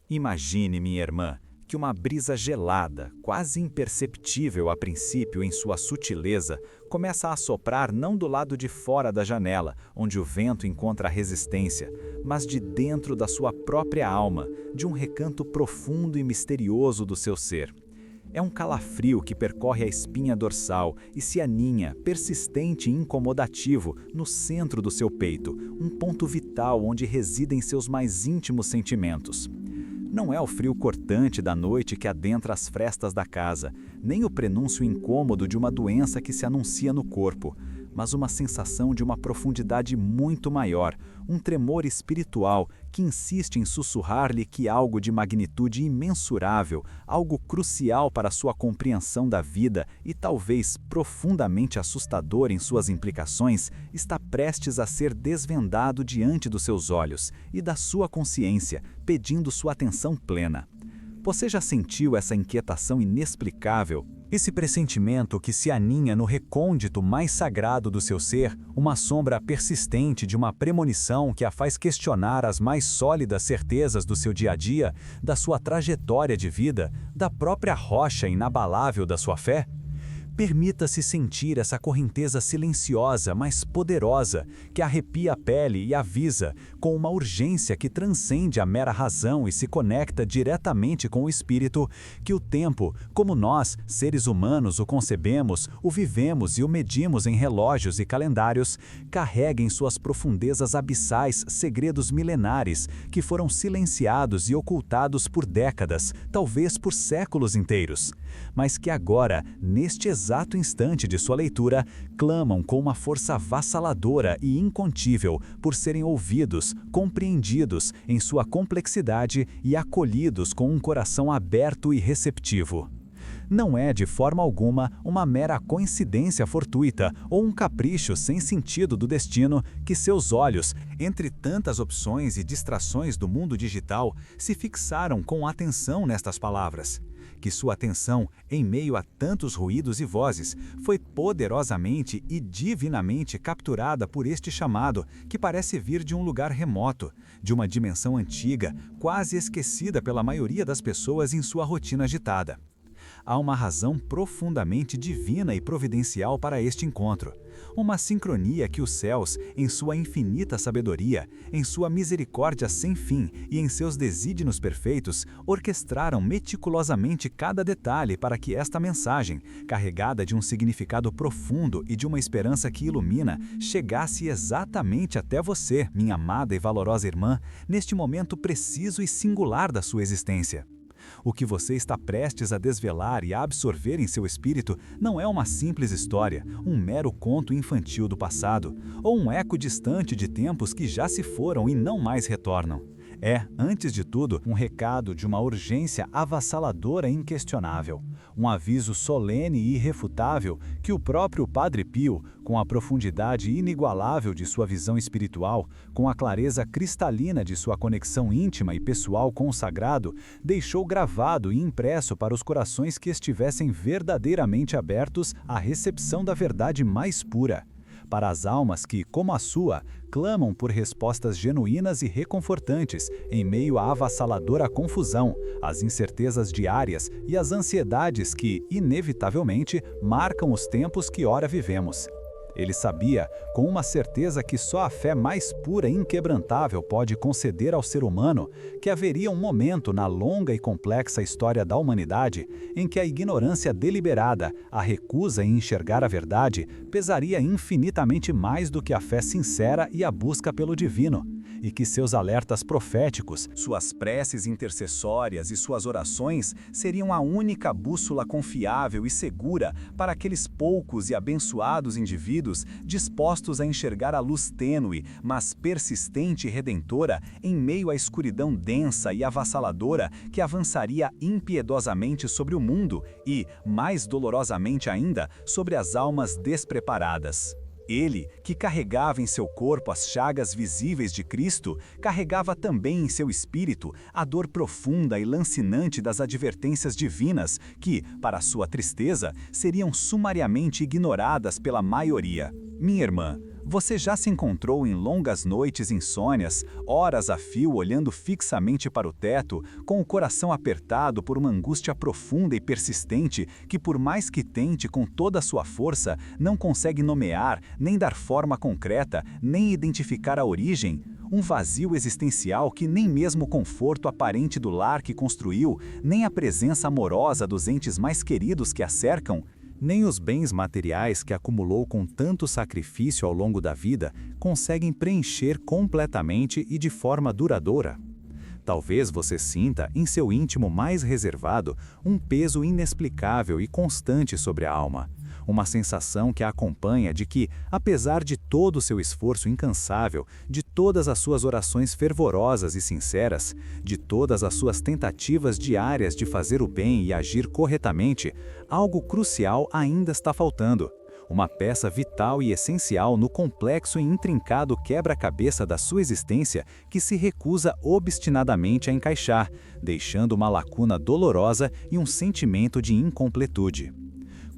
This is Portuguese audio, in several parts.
Imagine, minha irmã, que uma brisa gelada, quase imperceptível a princípio em sua sutileza, começa a soprar não do lado de fora da janela, onde o vento encontra resistência, mas de dentro da sua própria alma, de um recanto profundo e misterioso do seu ser. É um calafrio que percorre a espinha dorsal e se aninha, persistente e incomodativo, no centro do seu peito, um ponto vital onde residem seus mais íntimos sentimentos. Não é o frio cortante da noite que adentra as frestas da casa, nem o prenúncio incômodo de uma doença que se anuncia no corpo, mas uma sensação de uma profundidade muito maior, um tremor espiritual que insiste em sussurrar-lhe que algo de magnitude imensurável, algo crucial para sua compreensão da vida e talvez profundamente assustador em suas implicações, está prestes a ser desvendado diante dos seus olhos e da sua consciência, pedindo sua atenção plena. Você já sentiu essa inquietação inexplicável? Esse pressentimento que se aninha no recôndito mais sagrado do seu ser, uma sombra persistente de uma premonição que a faz questionar as mais sólidas certezas do seu dia a dia, da sua trajetória de vida, da própria rocha inabalável da sua fé? Permita-se sentir essa correnteza silenciosa, mas poderosa, que arrepia a pele e avisa, com uma urgência que transcende a mera razão e se conecta diretamente com o espírito, que o tempo, como nós, seres humanos, o concebemos, o vivemos e o medimos em relógios e calendários, carrega em suas profundezas abissais segredos milenares, que foram silenciados e ocultados por décadas, talvez por séculos inteiros, mas que agora, neste exato instante de sua leitura, clamam com uma força avassaladora e incontível por serem ouvidos, compreendidos em sua complexidade e acolhidos com um coração aberto e receptivo. Não é de forma alguma uma mera coincidência fortuita ou um capricho sem sentido do destino que seus olhos, entre tantas opções e distrações do mundo digital, se fixaram com atenção nestas palavras. Que sua atenção, em meio a tantos ruídos e vozes, foi poderosamente e divinamente capturada por este chamado, que parece vir de um lugar remoto, de uma dimensão antiga, quase esquecida pela maioria das pessoas em sua rotina agitada. Há uma razão profundamente divina e providencial para este encontro. Uma sincronia que os céus, em sua infinita sabedoria, em sua misericórdia sem fim e em seus desígnios perfeitos, orquestraram meticulosamente cada detalhe para que esta mensagem, carregada de um significado profundo e de uma esperança que ilumina, chegasse exatamente até você, minha amada e valorosa irmã, neste momento preciso e singular da sua existência. O que você está prestes a desvelar e a absorver em seu espírito não é uma simples história, um mero conto infantil do passado, ou um eco distante de tempos que já se foram e não mais retornam. É, antes de tudo, um recado de uma urgência avassaladora e inquestionável, um aviso solene e irrefutável que o próprio Padre Pio, com a profundidade inigualável de sua visão espiritual, com a clareza cristalina de sua conexão íntima e pessoal com o sagrado, deixou gravado e impresso para os corações que estivessem verdadeiramente abertos à recepção da verdade mais pura. Para as almas que, como a sua, clamam por respostas genuínas e reconfortantes em meio à avassaladora confusão, às incertezas diárias e às ansiedades que, inevitavelmente, marcam os tempos que ora vivemos. Ele sabia, com uma certeza que só a fé mais pura e inquebrantável pode conceder ao ser humano, que haveria um momento na longa e complexa história da humanidade em que a ignorância deliberada, a recusa em enxergar a verdade, pesaria infinitamente mais do que a fé sincera e a busca pelo divino, e que seus alertas proféticos, suas preces intercessórias e suas orações seriam a única bússola confiável e segura para aqueles poucos e abençoados indivíduos dispostos a enxergar a luz tênue, mas persistente e redentora em meio à escuridão densa e avassaladora que avançaria impiedosamente sobre o mundo e, mais dolorosamente ainda, sobre as almas despreparadas. Ele, que carregava em seu corpo as chagas visíveis de Cristo, carregava também em seu espírito a dor profunda e lancinante das advertências divinas que, para sua tristeza, seriam sumariamente ignoradas pela maioria. Minha irmã, Você já se encontrou em longas noites insônias, horas a fio olhando fixamente para o teto, com o coração apertado por uma angústia profunda e persistente que, por mais que tente com toda a sua força, não consegue nomear, nem dar forma concreta, nem identificar a origem? Um vazio existencial que nem mesmo o conforto aparente do lar que construiu, nem a presença amorosa dos entes mais queridos que a cercam, nem os bens materiais que acumulou com tanto sacrifício ao longo da vida conseguem preencher completamente e de forma duradoura. Talvez você sinta, em seu íntimo mais reservado, um peso inexplicável e constante sobre a alma. Uma sensação que a acompanha de que, apesar de todo o seu esforço incansável, de todas as suas orações fervorosas e sinceras, de todas as suas tentativas diárias de fazer o bem e agir corretamente, algo crucial ainda está faltando. Uma peça vital e essencial no complexo e intrincado quebra-cabeça da sua existência que se recusa obstinadamente a encaixar, deixando uma lacuna dolorosa e um sentimento de incompletude.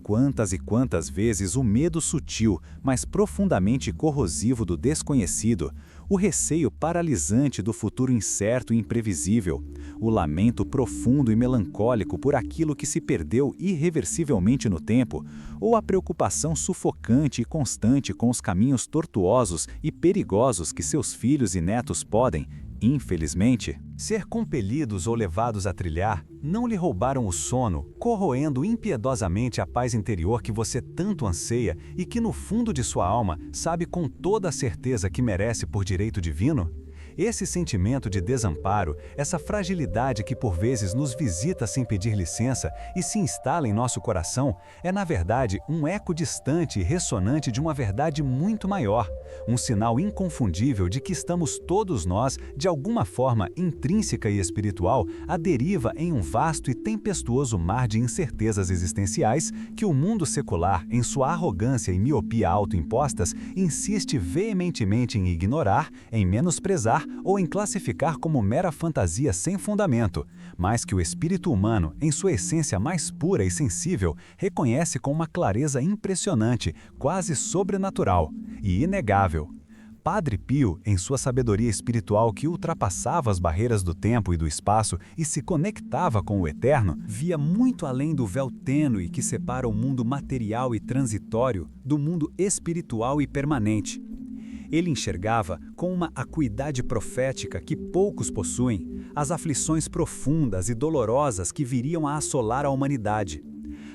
Quantas e quantas vezes o medo sutil, mas profundamente corrosivo do desconhecido, o receio paralisante do futuro incerto e imprevisível, o lamento profundo e melancólico por aquilo que se perdeu irreversivelmente no tempo, ou a preocupação sufocante e constante com os caminhos tortuosos e perigosos que seus filhos e netos podem, infelizmente, ser compelidos ou levados a trilhar, não lhe roubaram o sono, corroendo impiedosamente a paz interior que você tanto anseia e que no fundo de sua alma sabe com toda a certeza que merece por direito divino? Esse sentimento de desamparo, essa fragilidade que por vezes nos visita sem pedir licença e se instala em nosso coração, é na verdade um eco distante e ressonante de uma verdade muito maior, um sinal inconfundível de que estamos todos nós, de alguma forma intrínseca e espiritual, à deriva em um vasto e tempestuoso mar de incertezas existenciais que o mundo secular, em sua arrogância e miopia autoimpostas, insiste veementemente em ignorar, em menosprezar ou em classificar como mera fantasia sem fundamento, mas que o espírito humano, em sua essência mais pura e sensível, reconhece com uma clareza impressionante, quase sobrenatural e inegável. Padre Pio, em sua sabedoria espiritual que ultrapassava as barreiras do tempo e do espaço e se conectava com o eterno, via muito além do véu tênue que separa o mundo material e transitório do mundo espiritual e permanente. Ele enxergava, com uma acuidade profética que poucos possuem, as aflições profundas e dolorosas que viriam a assolar a humanidade.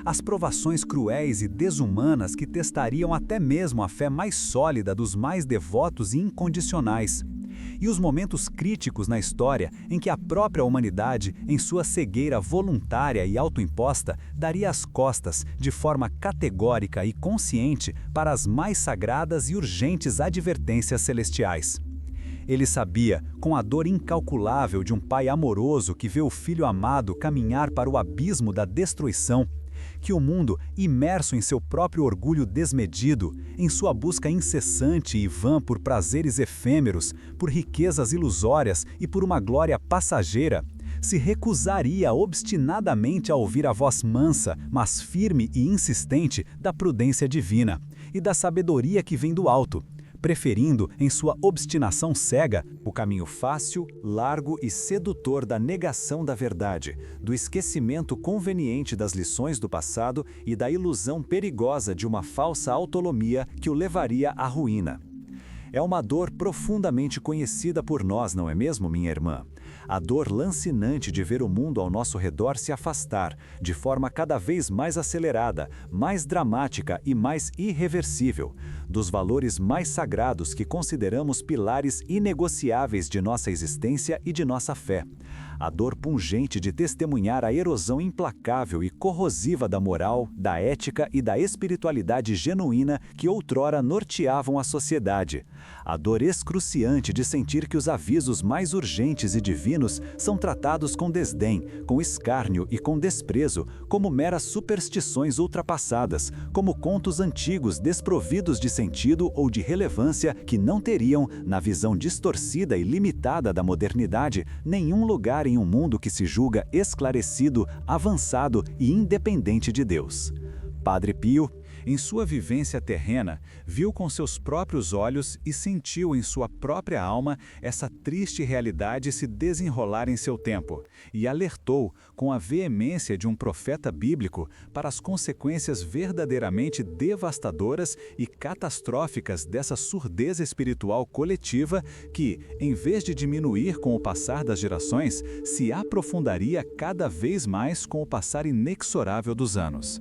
As provações cruéis e desumanas que testariam até mesmo a fé mais sólida dos mais devotos e incondicionais. E os momentos críticos na história em que a própria humanidade, em sua cegueira voluntária e autoimposta, daria as costas, de forma categórica e consciente, para as mais sagradas e urgentes advertências celestiais. Ele sabia, com a dor incalculável de um pai amoroso que vê o filho amado caminhar para o abismo da destruição, que o mundo, imerso em seu próprio orgulho desmedido, em sua busca incessante e vã por prazeres efêmeros, por riquezas ilusórias e por uma glória passageira, se recusaria obstinadamente a ouvir a voz mansa, mas firme e insistente da prudência divina e da sabedoria que vem do alto, preferindo, em sua obstinação cega, o caminho fácil, largo e sedutor da negação da verdade, do esquecimento conveniente das lições do passado e da ilusão perigosa de uma falsa autonomia que o levaria à ruína. É uma dor profundamente conhecida por nós, não é mesmo, minha irmã? A dor lancinante de ver o mundo ao nosso redor se afastar, de forma cada vez mais acelerada, mais dramática e mais irreversível, dos valores mais sagrados que consideramos pilares inegociáveis de nossa existência e de nossa fé. A dor pungente de testemunhar a erosão implacável e corrosiva da moral, da ética e da espiritualidade genuína que outrora norteavam a sociedade. A dor excruciante de sentir que os avisos mais urgentes e divinos são tratados com desdém, com escárnio e com desprezo, como meras superstições ultrapassadas, como contos antigos desprovidos de sentido ou de relevância que não teriam, na visão distorcida e limitada da modernidade, nenhum lugar em um mundo que se julga esclarecido, avançado e independente de Deus. Padre Pio, Em sua vivência terrena, viu com seus próprios olhos e sentiu em sua própria alma essa triste realidade se desenrolar em seu tempo, e alertou, com a veemência de um profeta bíblico, para as consequências verdadeiramente devastadoras e catastróficas dessa surdez espiritual coletiva que, em vez de diminuir com o passar das gerações, se aprofundaria cada vez mais com o passar inexorável dos anos.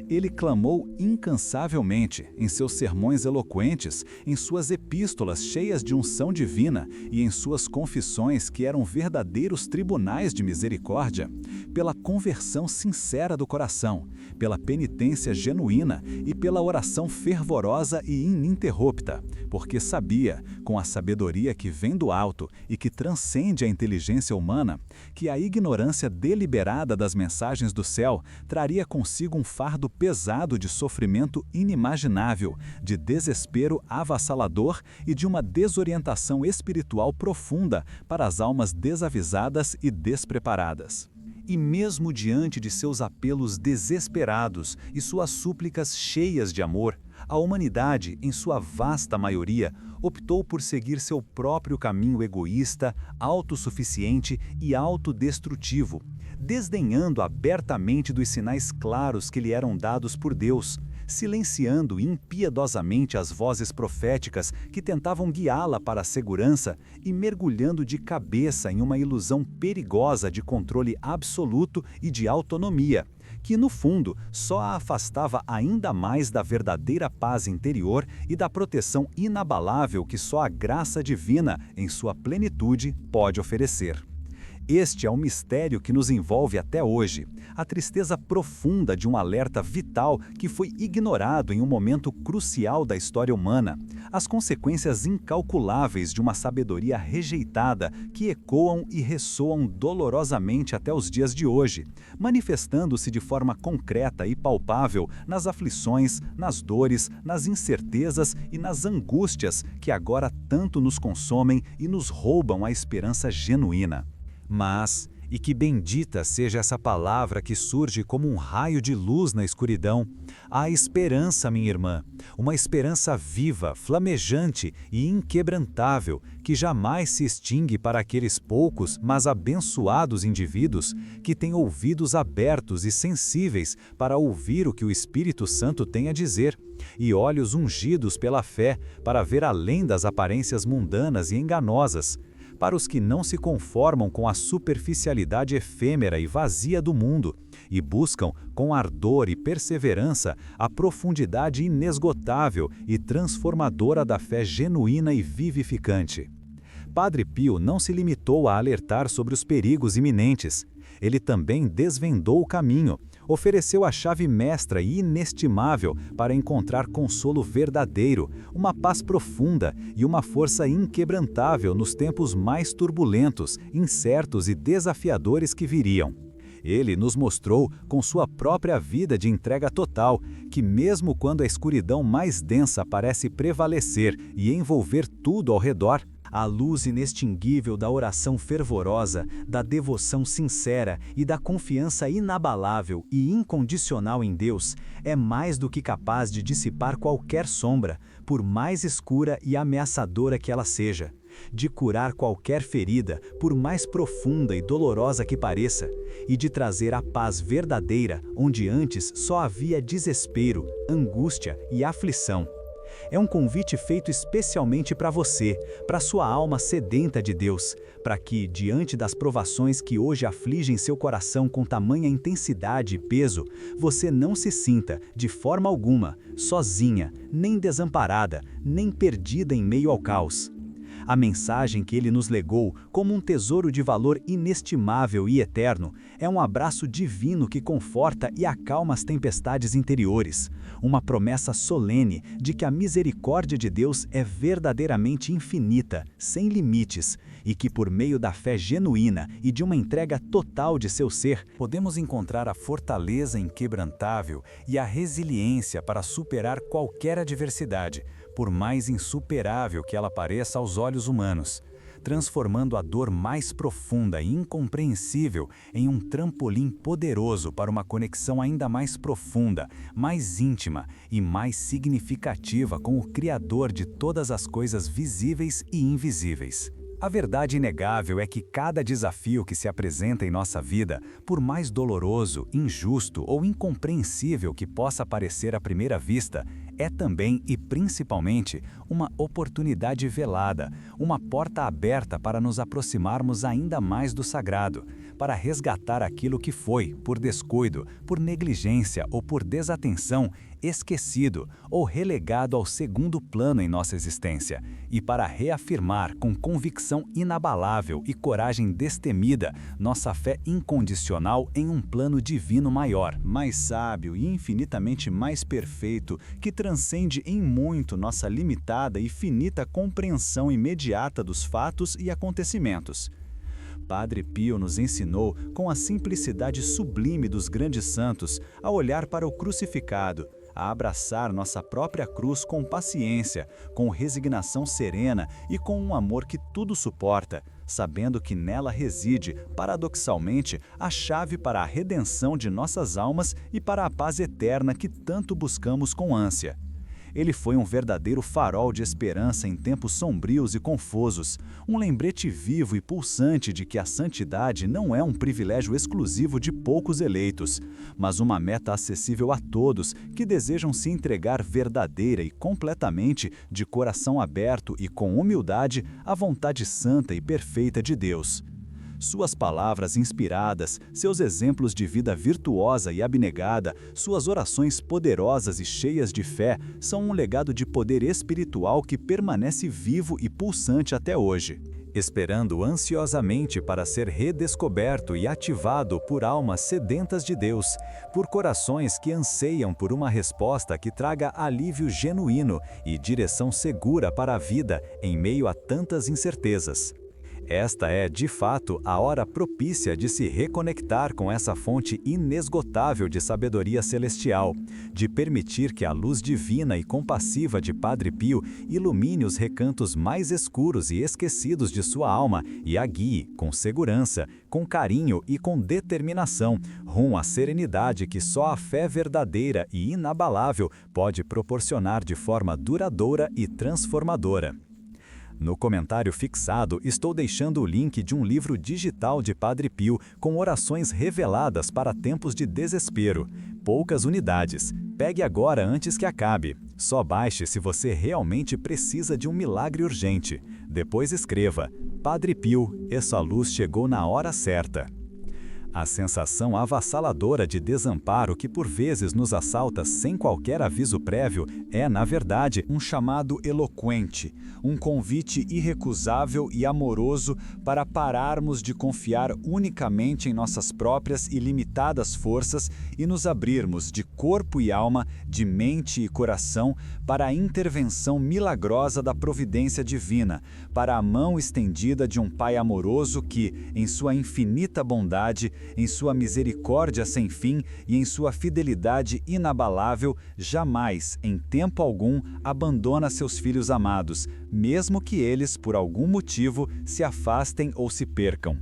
Ele clamou incansavelmente em seus sermões eloquentes, em suas epístolas cheias de unção divina e em suas confissões que eram verdadeiros tribunais de misericórdia, pela conversão sincera do coração, pela penitência genuína e pela oração fervorosa e ininterrupta, porque sabia, com a sabedoria que vem do alto e que transcende a inteligência humana, que a ignorância deliberada das mensagens do céu traria consigo um fardo pesado de sofrimento inimaginável, de desespero avassalador e de uma desorientação espiritual profunda para as almas desavisadas e despreparadas. E mesmo diante de seus apelos desesperados e suas súplicas cheias de amor, a humanidade, em sua vasta maioria, optou por seguir seu próprio caminho egoísta, autossuficiente e autodestrutivo, desdenhando abertamente dos sinais claros que lhe eram dados por Deus, silenciando impiedosamente as vozes proféticas que tentavam guiá-la para a segurança e mergulhando de cabeça em uma ilusão perigosa de controle absoluto e de autonomia, que, no fundo, só a afastava ainda mais da verdadeira paz interior e da proteção inabalável que só a graça divina, em sua plenitude, pode oferecer. Este é o mistério que nos envolve até hoje, a tristeza profunda de um alerta vital que foi ignorado em um momento crucial da história humana, as consequências incalculáveis de uma sabedoria rejeitada que ecoam e ressoam dolorosamente até os dias de hoje, manifestando-se de forma concreta e palpável nas aflições, nas dores, nas incertezas e nas angústias que agora tanto nos consomem e nos roubam a esperança genuína. Mas, e que bendita seja essa palavra que surge como um raio de luz na escuridão, a esperança, minha irmã, uma esperança viva, flamejante e inquebrantável, que jamais se extingue para aqueles poucos, mas abençoados indivíduos que têm ouvidos abertos e sensíveis para ouvir o que o Espírito Santo tem a dizer, e olhos ungidos pela fé para ver além das aparências mundanas e enganosas, para os que não se conformam com a superficialidade efêmera e vazia do mundo e buscam, com ardor e perseverança, a profundidade inesgotável e transformadora da fé genuína e vivificante. Padre Pio não se limitou a alertar sobre os perigos iminentes. Ele também desvendou o caminho, ofereceu a chave mestra e inestimável para encontrar consolo verdadeiro, uma paz profunda e uma força inquebrantável nos tempos mais turbulentos, incertos e desafiadores que viriam. Ele nos mostrou, com sua própria vida de entrega total, que mesmo quando a escuridão mais densa parece prevalecer e envolver tudo ao redor, a luz inextinguível da oração fervorosa, da devoção sincera e da confiança inabalável e incondicional em Deus é mais do que capaz de dissipar qualquer sombra, por mais escura e ameaçadora que ela seja, de curar qualquer ferida, por mais profunda e dolorosa que pareça, e de trazer a paz verdadeira onde antes só havia desespero, angústia e aflição. É um convite feito especialmente para você, para sua alma sedenta de Deus, para que, diante das provações que hoje afligem seu coração com tamanha intensidade e peso, você não se sinta, de forma alguma, sozinha, nem desamparada, nem perdida em meio ao caos. A mensagem que ele nos legou, como um tesouro de valor inestimável e eterno, é um abraço divino que conforta e acalma as tempestades interiores, uma promessa solene de que a misericórdia de Deus é verdadeiramente infinita, sem limites, e que por meio da fé genuína e de uma entrega total de seu ser, podemos encontrar a fortaleza inquebrantável e a resiliência para superar qualquer adversidade, por mais insuperável que ela pareça aos olhos humanos. transformando a dor mais profunda e incompreensível em um trampolim poderoso para uma conexão ainda mais profunda, mais íntima e mais significativa com o Criador de todas as coisas visíveis e invisíveis. A verdade inegável é que cada desafio que se apresenta em nossa vida, por mais doloroso, injusto ou incompreensível que possa parecer à primeira vista, é também e principalmente uma oportunidade velada, uma porta aberta para nos aproximarmos ainda mais do sagrado, para resgatar aquilo que foi, por descuido, por negligência ou por desatenção, esquecido ou relegado ao segundo plano em nossa existência, e para reafirmar com convicção inabalável e coragem destemida nossa fé incondicional em um plano divino maior, mais sábio e infinitamente mais perfeito, que transcende em muito nossa limitada e finita compreensão imediata dos fatos e acontecimentos. Padre Pio nos ensinou, com a simplicidade sublime dos grandes santos, a olhar para o crucificado, a abraçar nossa própria cruz com paciência, com resignação serena e com um amor que tudo suporta, sabendo que nela reside, paradoxalmente, a chave para a redenção de nossas almas e para a paz eterna que tanto buscamos com ânsia. Ele foi um verdadeiro farol de esperança em tempos sombrios e confusos, um lembrete vivo e pulsante de que a santidade não é um privilégio exclusivo de poucos eleitos, mas uma meta acessível a todos que desejam se entregar verdadeira e completamente, de coração aberto e com humildade, à vontade santa e perfeita de Deus. Suas palavras inspiradas, seus exemplos de vida virtuosa e abnegada, suas orações poderosas e cheias de fé são um legado de poder espiritual que permanece vivo e pulsante até hoje, esperando ansiosamente para ser redescoberto e ativado por almas sedentas de Deus, por corações que anseiam por uma resposta que traga alívio genuíno e direção segura para a vida em meio a tantas incertezas. Esta é, de fato, a hora propícia de se reconectar com essa fonte inesgotável de sabedoria celestial, de permitir que a luz divina e compassiva de Padre Pio ilumine os recantos mais escuros e esquecidos de sua alma e a guie, com segurança, com carinho e com determinação, rumo à serenidade que só a fé verdadeira e inabalável pode proporcionar de forma duradoura e transformadora. No comentário fixado, estou deixando o link de um livro digital de Padre Pio com orações reveladas para tempos de desespero. Poucas unidades. Pegue agora antes que acabe. Só baixe se você realmente precisa de um milagre urgente. Depois escreva: Padre Pio, essa luz chegou na hora certa. A sensação avassaladora de desamparo que por vezes nos assalta sem qualquer aviso prévio é, na verdade, um chamado eloquente, um convite irrecusável e amoroso para pararmos de confiar unicamente em nossas próprias e limitadas forças e nos abrirmos de corpo e alma, de mente e coração, para a intervenção milagrosa da providência divina, para a mão estendida de um Pai amoroso que, em sua infinita bondade, em sua misericórdia sem fim e em sua fidelidade inabalável, jamais, em tempo algum, abandona seus filhos amados, mesmo que eles, por algum motivo, se afastem ou se percam.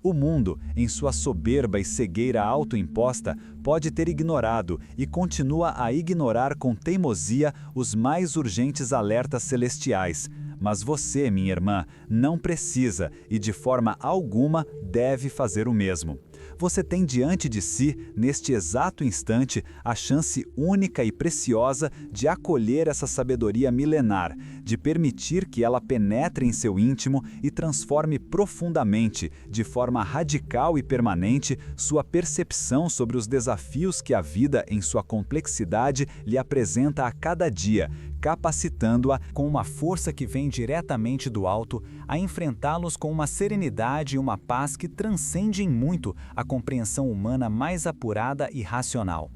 O mundo, em sua soberba e cegueira autoimposta, pode ter ignorado e continua a ignorar com teimosia os mais urgentes alertas celestiais. Mas você, minha irmã, não precisa e de forma alguma deve fazer o mesmo. Você tem diante de si, neste exato instante, a chance única e preciosa de acolher essa sabedoria milenar, de permitir que ela penetre em seu íntimo e transforme profundamente, de forma radical e permanente, sua percepção sobre os desafios que a vida, em sua complexidade, lhe apresenta a cada dia, capacitando-a com uma força que vem diretamente do alto a enfrentá-los com uma serenidade e uma paz que transcendem muito a compreensão humana mais apurada e racional.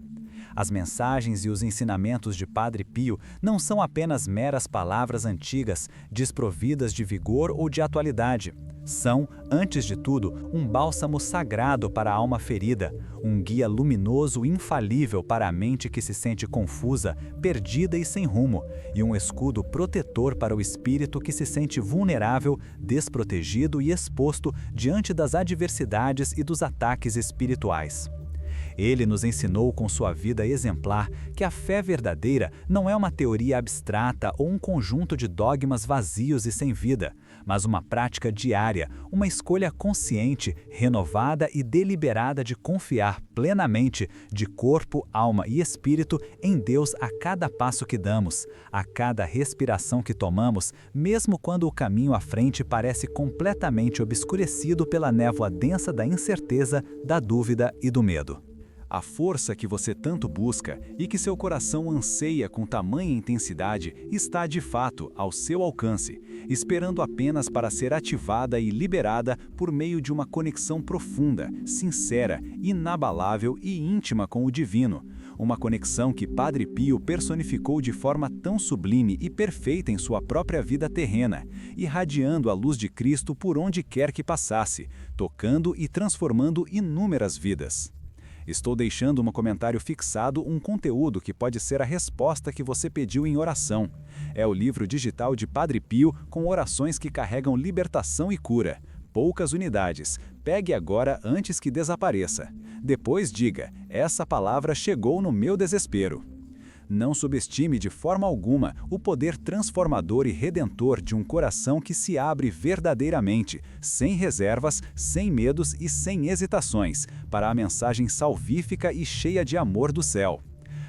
As mensagens e os ensinamentos de Padre Pio não são apenas meras palavras antigas, desprovidas de vigor ou de atualidade. São, antes de tudo, um bálsamo sagrado para a alma ferida, um guia luminoso infalível para a mente que se sente confusa, perdida e sem rumo, e um escudo protetor para o espírito que se sente vulnerável, desprotegido e exposto diante das adversidades e dos ataques espirituais. Ele nos ensinou com sua vida exemplar que a fé verdadeira não é uma teoria abstrata ou um conjunto de dogmas vazios e sem vida, mas uma prática diária, uma escolha consciente, renovada e deliberada de confiar plenamente, de corpo, alma e espírito, em Deus a cada passo que damos, a cada respiração que tomamos, mesmo quando o caminho à frente parece completamente obscurecido pela névoa densa da incerteza, da dúvida e do medo. A força que você tanto busca e que seu coração anseia com tamanha intensidade está de fato ao seu alcance, esperando apenas para ser ativada e liberada por meio de uma conexão profunda, sincera, inabalável e íntima com o divino. Uma conexão que Padre Pio personificou de forma tão sublime e perfeita em sua própria vida terrena, irradiando a luz de Cristo por onde quer que passasse, tocando e transformando inúmeras vidas. Estou deixando no comentário fixado um conteúdo que pode ser a resposta que você pediu em oração. É o livro digital de Padre Pio com orações que carregam libertação e cura. Poucas unidades. Pegue agora antes que desapareça. Depois diga, essa palavra chegou no meu desespero. Não subestime de forma alguma o poder transformador e redentor de um coração que se abre verdadeiramente, sem reservas, sem medos e sem hesitações, para a mensagem salvífica e cheia de amor do céu.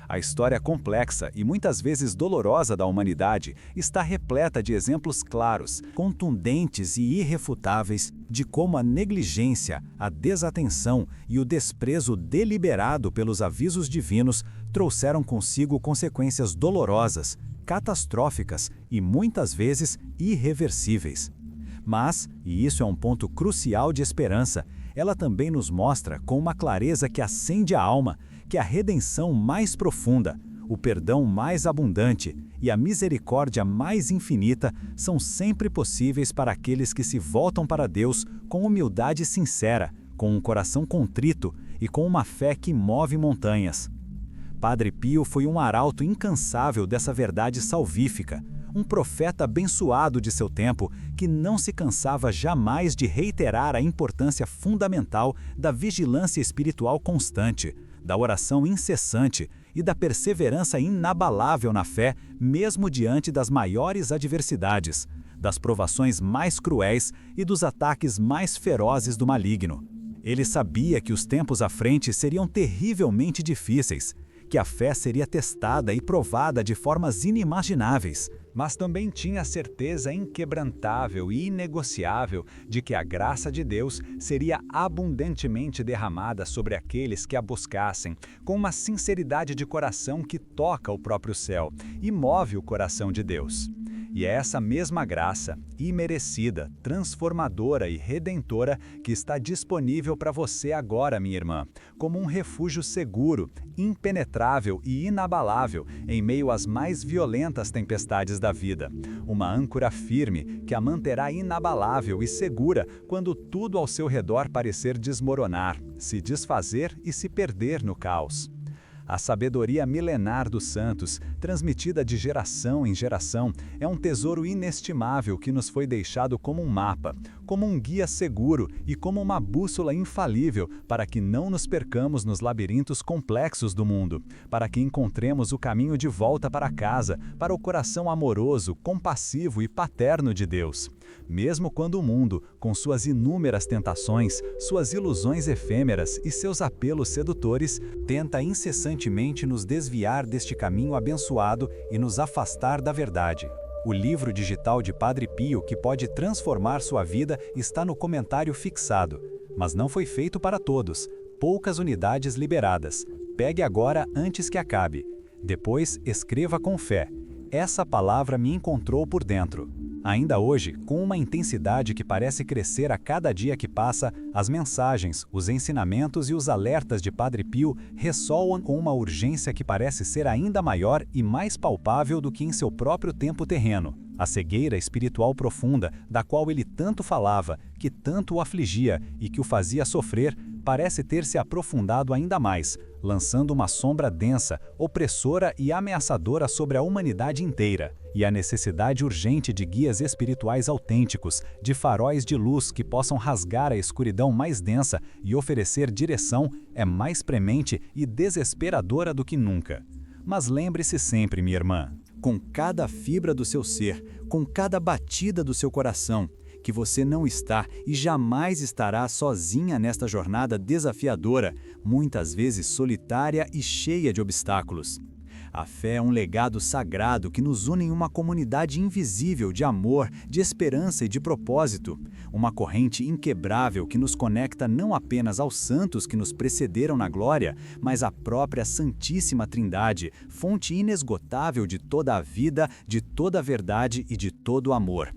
A história complexa e muitas vezes dolorosa da humanidade está repleta de exemplos claros, contundentes e irrefutáveis de como a negligência, a desatenção e o desprezo deliberado pelos avisos divinos trouxeram consigo consequências dolorosas, catastróficas e muitas vezes irreversíveis. Mas, e isso é um ponto crucial de esperança, ela também nos mostra com uma clareza que acende a alma que a redenção mais profunda, o perdão mais abundante e a misericórdia mais infinita são sempre possíveis para aqueles que se voltam para Deus com humildade sincera, com um coração contrito e com uma fé que move montanhas. Padre Pio foi um arauto incansável dessa verdade salvífica, um profeta abençoado de seu tempo que não se cansava jamais de reiterar a importância fundamental da vigilância espiritual constante, da oração incessante e da perseverança inabalável na fé, mesmo diante das maiores adversidades, das provações mais cruéis e dos ataques mais ferozes do maligno. Ele sabia que os tempos à frente seriam terrivelmente difíceis, que a fé seria testada e provada de formas inimagináveis, mas também tinha a certeza inquebrantável e inegociável de que a graça de Deus seria abundantemente derramada sobre aqueles que a buscassem, com uma sinceridade de coração que toca o próprio céu e move o coração de Deus. E é essa mesma graça, imerecida, transformadora e redentora, que está disponível para você agora, minha irmã, como um refúgio seguro, impenetrável e inabalável em meio às mais violentas tempestades da vida. Uma âncora firme que a manterá inabalável e segura quando tudo ao seu redor parecer desmoronar, se desfazer e se perder no caos. A sabedoria milenar dos santos, transmitida de geração em geração, é um tesouro inestimável que nos foi deixado como um mapa, como um guia seguro e como uma bússola infalível para que não nos percamos nos labirintos complexos do mundo, para que encontremos o caminho de volta para casa, para o coração amoroso, compassivo e paterno de Deus. Mesmo quando o mundo, com suas inúmeras tentações, suas ilusões efêmeras e seus apelos sedutores, tenta incessantemente nos desviar deste caminho abençoado e nos afastar da verdade. O livro digital de Padre Pio que pode transformar sua vida está no comentário fixado, mas não foi feito para todos, poucas unidades liberadas. Pegue agora antes que acabe. Depois, escreva com fé. Essa palavra me encontrou por dentro. Ainda hoje, com uma intensidade que parece crescer a cada dia que passa, as mensagens, os ensinamentos e os alertas de Padre Pio ressoam com uma urgência que parece ser ainda maior e mais palpável do que em seu próprio tempo terreno. A cegueira espiritual profunda, da qual ele tanto falava, que tanto o afligia e que o fazia sofrer, parece ter se aprofundado ainda mais, lançando uma sombra densa, opressora e ameaçadora sobre a humanidade inteira. E a necessidade urgente de guias espirituais autênticos, de faróis de luz que possam rasgar a escuridão mais densa e oferecer direção, é mais premente e desesperadora do que nunca. Mas lembre-se sempre, minha irmã, com cada fibra do seu ser, com cada batida do seu coração, que você não está e jamais estará sozinha nesta jornada desafiadora, muitas vezes solitária e cheia de obstáculos. A fé é um legado sagrado que nos une em uma comunidade invisível de amor, de esperança e de propósito. Uma corrente inquebrável que nos conecta não apenas aos santos que nos precederam na glória, mas à própria Santíssima Trindade, fonte inesgotável de toda a vida, de toda a verdade e de todo o amor.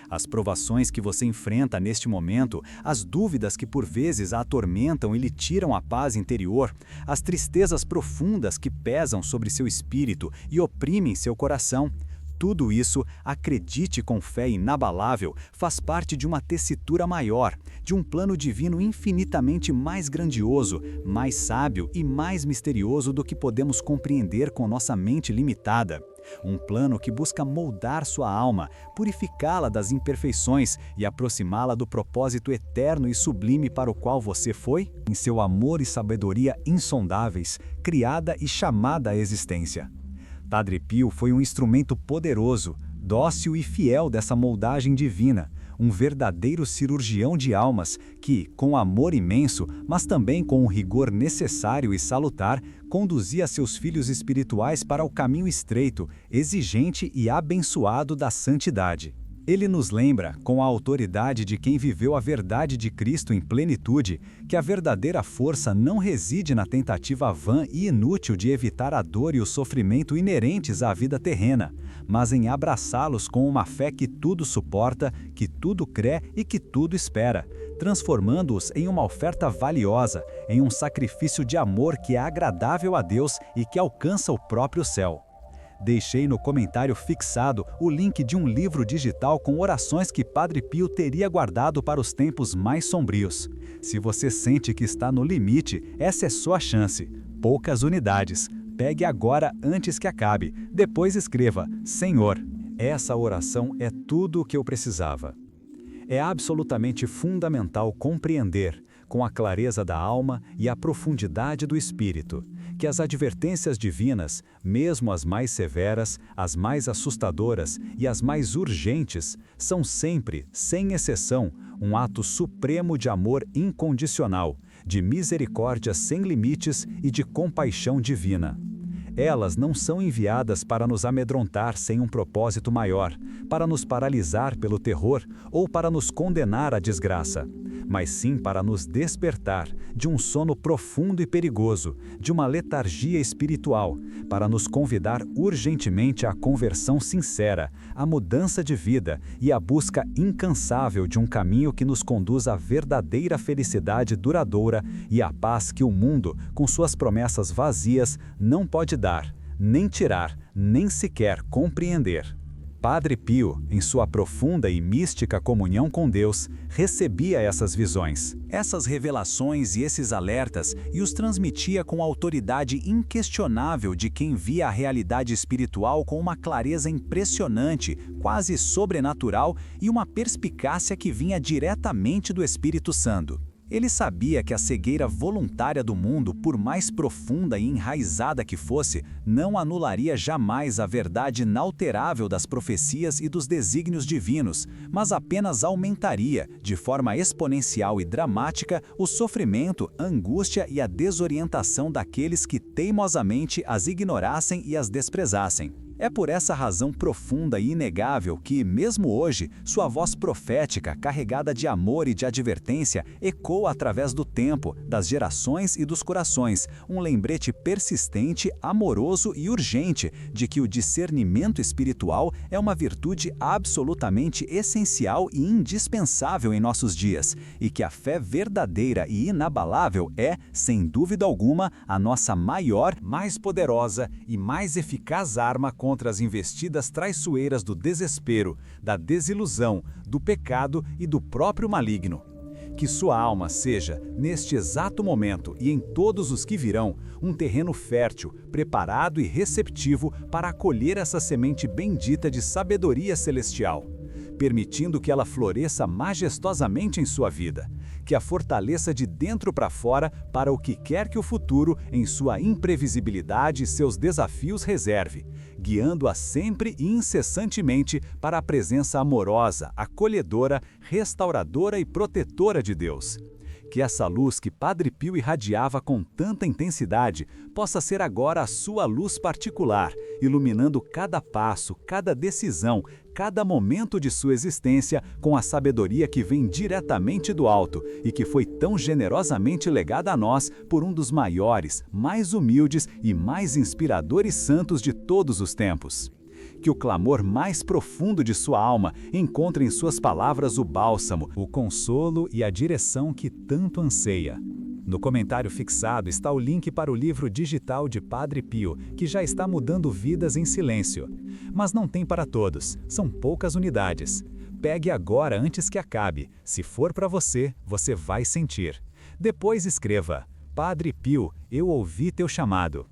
As provações que você enfrenta neste momento, as dúvidas que por vezes a atormentam e lhe tiram a paz interior, as tristezas profundas que pesam sobre seu espírito e oprimem seu coração, tudo isso, acredite com fé inabalável, faz parte de uma tessitura maior, de um plano divino infinitamente mais grandioso, mais sábio e mais misterioso do que podemos compreender com nossa mente limitada. Um plano que busca moldar sua alma, purificá-la das imperfeições e aproximá-la do propósito eterno e sublime para o qual você foi, em seu amor e sabedoria insondáveis, criada e chamada à existência. Padre Pio foi um instrumento poderoso, dócil e fiel dessa moldagem divina, um verdadeiro cirurgião de almas que, com amor imenso, mas também com o rigor necessário e salutar, conduzia seus filhos espirituais para o caminho estreito, exigente e abençoado da santidade. Ele nos lembra, com a autoridade de quem viveu a verdade de Cristo em plenitude, que a verdadeira força não reside na tentativa vã e inútil de evitar a dor e o sofrimento inerentes à vida terrena, mas em abraçá-los com uma fé que tudo suporta, que tudo crê e que tudo espera, transformando-os em uma oferta valiosa, em um sacrifício de amor que é agradável a Deus e que alcança o próprio céu. Deixei no comentário fixado o link de um livro digital com orações que Padre Pio teria guardado para os tempos mais sombrios. Se você sente que está no limite, essa é sua chance. Poucas unidades. Pegue agora antes que acabe. Depois escreva: Senhor, essa oração é tudo o que eu precisava. É absolutamente fundamental compreender, com a clareza da alma e a profundidade do espírito, que as advertências divinas, mesmo as mais severas, as mais assustadoras e as mais urgentes, são sempre, sem exceção, um ato supremo de amor incondicional, de misericórdia sem limites e de compaixão divina. Elas não são enviadas para nos amedrontar sem um propósito maior, para nos paralisar pelo terror ou para nos condenar à desgraça, mas sim para nos despertar de um sono profundo e perigoso, de uma letargia espiritual, para nos convidar urgentemente à conversão sincera, à mudança de vida e à busca incansável de um caminho que nos conduz à verdadeira felicidade duradoura e à paz que o mundo, com suas promessas vazias, não pode dar, nem tirar, nem sequer compreender. Padre Pio, em sua profunda e mística comunhão com Deus, recebia essas visões, essas revelações e esses alertas e os transmitia com a autoridade inquestionável de quem via a realidade espiritual com uma clareza impressionante, quase sobrenatural e uma perspicácia que vinha diretamente do Espírito Santo. Ele sabia que a cegueira voluntária do mundo, por mais profunda e enraizada que fosse, não anularia jamais a verdade inalterável das profecias e dos desígnios divinos, mas apenas aumentaria, de forma exponencial e dramática, o sofrimento, a angústia e a desorientação daqueles que teimosamente as ignorassem e as desprezassem. É por essa razão profunda e inegável que, mesmo hoje, sua voz profética, carregada de amor e de advertência, ecoa através do tempo, das gerações e dos corações, um lembrete persistente, amoroso e urgente de que o discernimento espiritual é uma virtude absolutamente essencial e indispensável em nossos dias, e que a fé verdadeira e inabalável é, sem dúvida alguma, a nossa maior, mais poderosa e mais eficaz arma contra as investidas traiçoeiras do desespero, da desilusão, do pecado e do próprio maligno. Que sua alma seja, neste exato momento e em todos os que virão, um terreno fértil, preparado e receptivo para acolher essa semente bendita de sabedoria celestial, permitindo que ela floresça majestosamente em sua vida, que a fortaleça de dentro para fora para o que quer que o futuro, em sua imprevisibilidade e seus desafios, reserve, guiando-a sempre e incessantemente para a presença amorosa, acolhedora, restauradora e protetora de Deus. Que essa luz que Padre Pio irradiava com tanta intensidade possa ser agora a sua luz particular, iluminando cada passo, cada decisão, cada momento de sua existência com a sabedoria que vem diretamente do alto e que foi tão generosamente legada a nós por um dos maiores, mais humildes e mais inspiradores santos de todos os tempos. Que o clamor mais profundo de sua alma encontre em suas palavras o bálsamo, o consolo e a direção que tanto anseia. No comentário fixado está o link para o livro digital de Padre Pio, que já está mudando vidas em silêncio. Mas não tem para todos, são poucas unidades. Pegue agora antes que acabe. Se for para você, você vai sentir. Depois escreva: Padre Pio, eu ouvi teu chamado.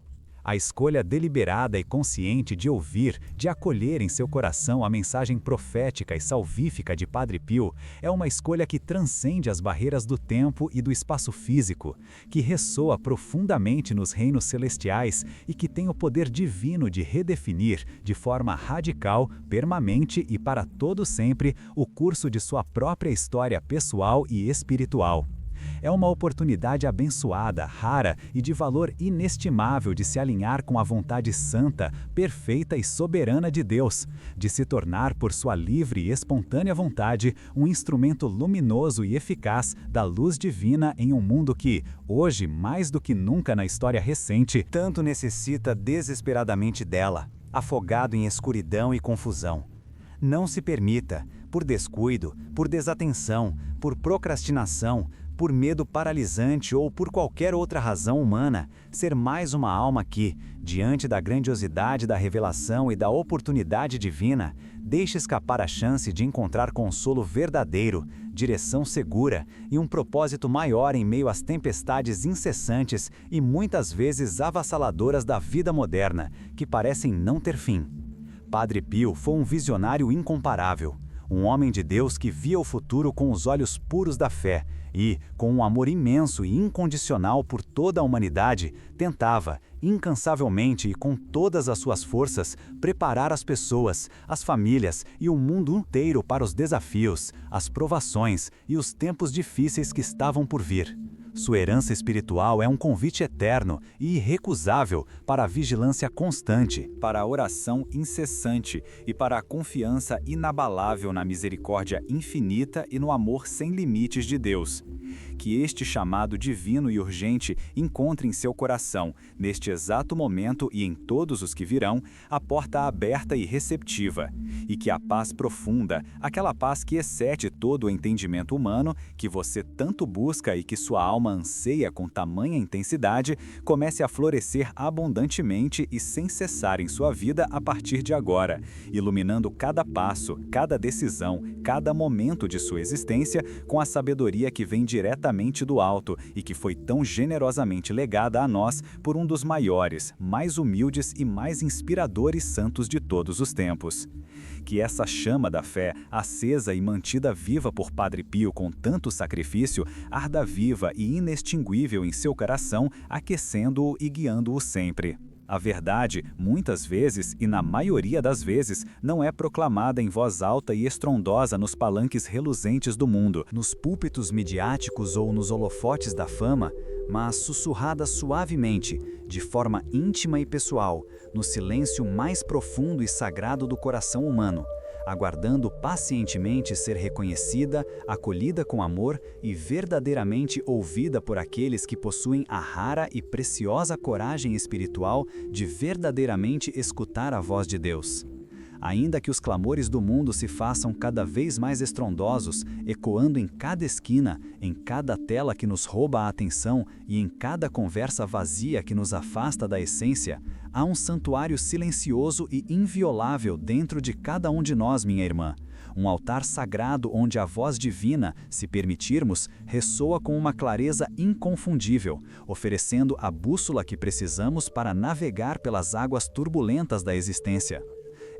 A escolha deliberada e consciente de ouvir, de acolher em seu coração a mensagem profética e salvífica de Padre Pio é uma escolha que transcende as barreiras do tempo e do espaço físico, que ressoa profundamente nos reinos celestiais e que tem o poder divino de redefinir, de forma radical, permanente e para todo sempre, o curso de sua própria história pessoal e espiritual. É uma oportunidade abençoada, rara e de valor inestimável de se alinhar com a vontade santa, perfeita e soberana de Deus, de se tornar, por sua livre e espontânea vontade, um instrumento luminoso e eficaz da luz divina em um mundo que, hoje, mais do que nunca na história recente, tanto necessita desesperadamente dela, afogado em escuridão e confusão. Não se permita, por descuido, por desatenção, por procrastinação, por medo paralisante ou por qualquer outra razão humana, ser mais uma alma que, diante da grandiosidade da revelação e da oportunidade divina, deixe escapar a chance de encontrar consolo verdadeiro, direção segura e um propósito maior em meio às tempestades incessantes e muitas vezes avassaladoras da vida moderna, que parecem não ter fim. Padre Pio foi um visionário incomparável, um homem de Deus que via o futuro com os olhos puros da fé e, com um amor imenso e incondicional por toda a humanidade, tentava, incansavelmente e com todas as suas forças, preparar as pessoas, as famílias e o mundo inteiro para os desafios, as provações e os tempos difíceis que estavam por vir. Sua herança espiritual é um convite eterno e irrecusável para a vigilância constante, para a oração incessante e para a confiança inabalável na misericórdia infinita e no amor sem limites de Deus. Que este chamado divino e urgente encontre em seu coração, neste exato momento e em todos os que virão, a porta aberta e receptiva, e que a paz profunda, aquela paz que excede todo o entendimento humano, que você tanto busca e que sua alma anseia com tamanha intensidade, comece a florescer abundantemente e sem cessar em sua vida a partir de agora, iluminando cada passo, cada decisão, cada momento de sua existência com a sabedoria que vem diretamente do alto e que foi tão generosamente legada a nós por um dos maiores, mais humildes e mais inspiradores santos de todos os tempos. Que essa chama da fé, acesa e mantida viva por Padre Pio com tanto sacrifício, arda viva e inextinguível em seu coração, aquecendo-o e guiando-o sempre. A verdade, muitas vezes e na maioria das vezes, não é proclamada em voz alta e estrondosa nos palanques reluzentes do mundo, nos púlpitos midiáticos ou nos holofotes da fama, mas sussurrada suavemente, de forma íntima e pessoal, no silêncio mais profundo e sagrado do coração humano, aguardando pacientemente ser reconhecida, acolhida com amor e verdadeiramente ouvida por aqueles que possuem a rara e preciosa coragem espiritual de verdadeiramente escutar a voz de Deus. Ainda que os clamores do mundo se façam cada vez mais estrondosos, ecoando em cada esquina, em cada tela que nos rouba a atenção e em cada conversa vazia que nos afasta da essência, há um santuário silencioso e inviolável dentro de cada um de nós, minha irmã. Um altar sagrado onde a voz divina, se permitirmos, ressoa com uma clareza inconfundível, oferecendo a bússola que precisamos para navegar pelas águas turbulentas da existência.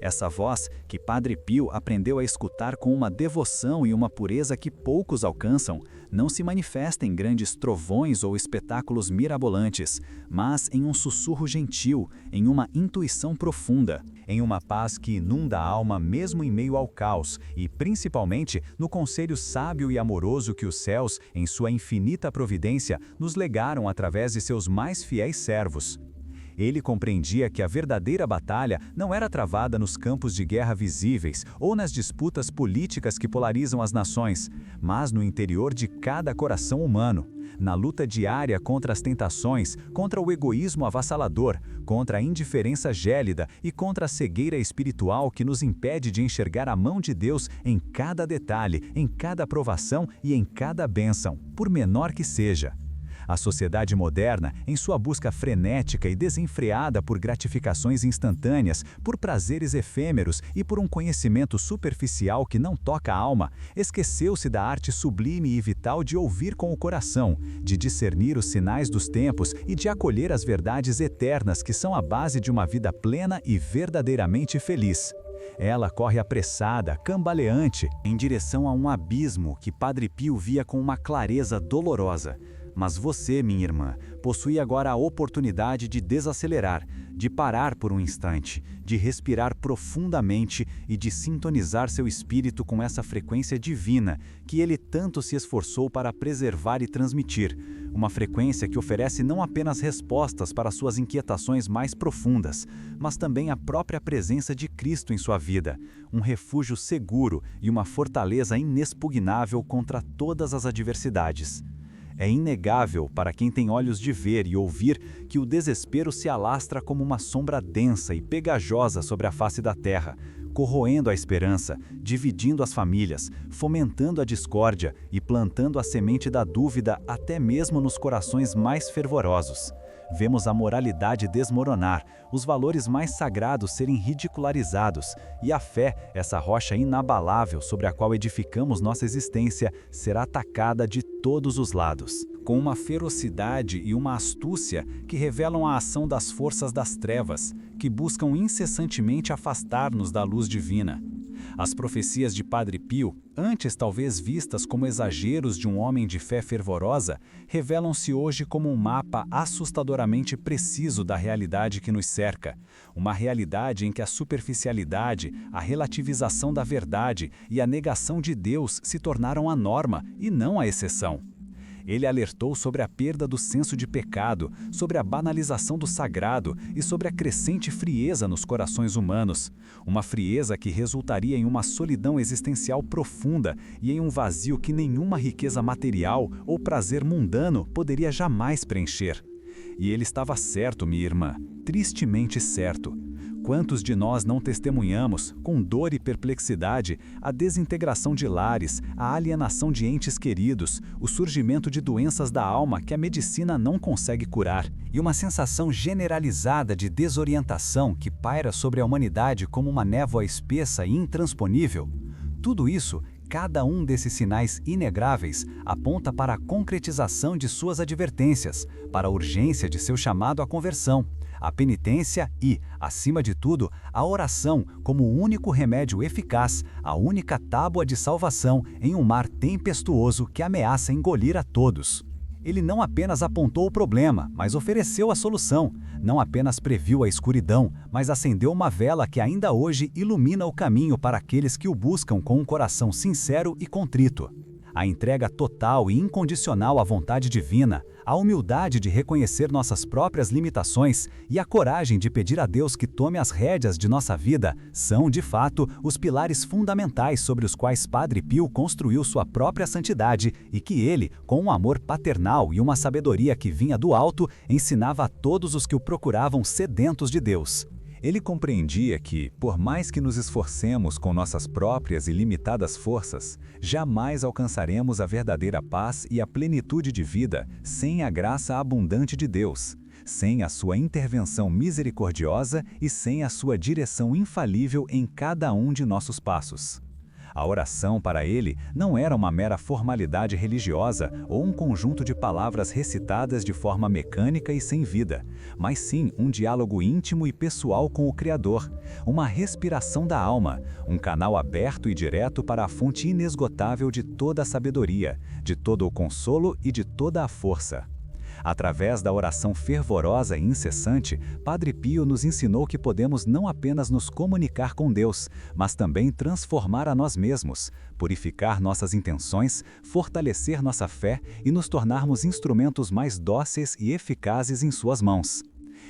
Essa voz, que Padre Pio aprendeu a escutar com uma devoção e uma pureza que poucos alcançam, não se manifesta em grandes trovões ou espetáculos mirabolantes, mas em um sussurro gentil, em uma intuição profunda, em uma paz que inunda a alma mesmo em meio ao caos e, principalmente, no conselho sábio e amoroso que os céus, em sua infinita providência, nos legaram através de seus mais fiéis servos. Ele compreendia que a verdadeira batalha não era travada nos campos de guerra visíveis ou nas disputas políticas que polarizam as nações, mas no interior de cada coração humano, na luta diária contra as tentações, contra o egoísmo avassalador, contra a indiferença gélida e contra a cegueira espiritual que nos impede de enxergar a mão de Deus em cada detalhe, em cada provação e em cada bênção, por menor que seja. A sociedade moderna, em sua busca frenética e desenfreada por gratificações instantâneas, por prazeres efêmeros e por um conhecimento superficial que não toca a alma, esqueceu-se da arte sublime e vital de ouvir com o coração, de discernir os sinais dos tempos e de acolher as verdades eternas que são a base de uma vida plena e verdadeiramente feliz. Ela corre apressada, cambaleante, em direção a um abismo que Padre Pio via com uma clareza dolorosa. Mas você, minha irmã, possui agora a oportunidade de desacelerar, de parar por um instante, de respirar profundamente e de sintonizar seu espírito com essa frequência divina que ele tanto se esforçou para preservar e transmitir. Uma frequência que oferece não apenas respostas para suas inquietações mais profundas, mas também a própria presença de Cristo em sua vida, um refúgio seguro e uma fortaleza inexpugnável contra todas as adversidades. É inegável para quem tem olhos de ver e ouvir que o desespero se alastra como uma sombra densa e pegajosa sobre a face da terra, corroendo a esperança, dividindo as famílias, fomentando a discórdia e plantando a semente da dúvida até mesmo nos corações mais fervorosos. Vemos a moralidade desmoronar, os valores mais sagrados serem ridicularizados, e a fé, essa rocha inabalável sobre a qual edificamos nossa existência, será atacada de todos os lados, com uma ferocidade e uma astúcia que revelam a ação das forças das trevas, que buscam incessantemente afastar-nos da luz divina. As profecias de Padre Pio, antes talvez vistas como exageros de um homem de fé fervorosa, revelam-se hoje como um mapa assustadoramente preciso da realidade que nos cerca. Uma realidade em que a superficialidade, a relativização da verdade e a negação de Deus se tornaram a norma e não a exceção. Ele alertou sobre a perda do senso de pecado, sobre a banalização do sagrado e sobre a crescente frieza nos corações humanos. Uma frieza que resultaria em uma solidão existencial profunda e em um vazio que nenhuma riqueza material ou prazer mundano poderia jamais preencher. E ele estava certo, minha irmã, tristemente certo. Quantos de nós não testemunhamos, com dor e perplexidade, a desintegração de lares, a alienação de entes queridos, o surgimento de doenças da alma que a medicina não consegue curar, e uma sensação generalizada de desorientação que paira sobre a humanidade como uma névoa espessa e intransponível? Tudo isso, cada um desses sinais inegráveis, aponta para a concretização de suas advertências, para a urgência de seu chamado à conversão, a penitência e, acima de tudo, a oração como o único remédio eficaz, a única tábua de salvação em um mar tempestuoso que ameaça engolir a todos. Ele não apenas apontou o problema, mas ofereceu a solução. Não apenas previu a escuridão, mas acendeu uma vela que ainda hoje ilumina o caminho para aqueles que o buscam com um coração sincero e contrito. A entrega total e incondicional à vontade divina, a humildade de reconhecer nossas próprias limitações e a coragem de pedir a Deus que tome as rédeas de nossa vida são, de fato, os pilares fundamentais sobre os quais Padre Pio construiu sua própria santidade e que ele, com um amor paternal e uma sabedoria que vinha do alto, ensinava a todos os que o procuravam sedentos de Deus. Ele compreendia que, por mais que nos esforcemos com nossas próprias e limitadas forças, jamais alcançaremos a verdadeira paz e a plenitude de vida sem a graça abundante de Deus, sem a sua intervenção misericordiosa e sem a sua direção infalível em cada um de nossos passos. A oração para ele não era uma mera formalidade religiosa ou um conjunto de palavras recitadas de forma mecânica e sem vida, mas sim um diálogo íntimo e pessoal com o Criador, uma respiração da alma, um canal aberto e direto para a fonte inesgotável de toda a sabedoria, de todo o consolo e de toda a força. Através da oração fervorosa e incessante, Padre Pio nos ensinou que podemos não apenas nos comunicar com Deus, mas também transformar a nós mesmos, purificar nossas intenções, fortalecer nossa fé e nos tornarmos instrumentos mais dóceis e eficazes em suas mãos.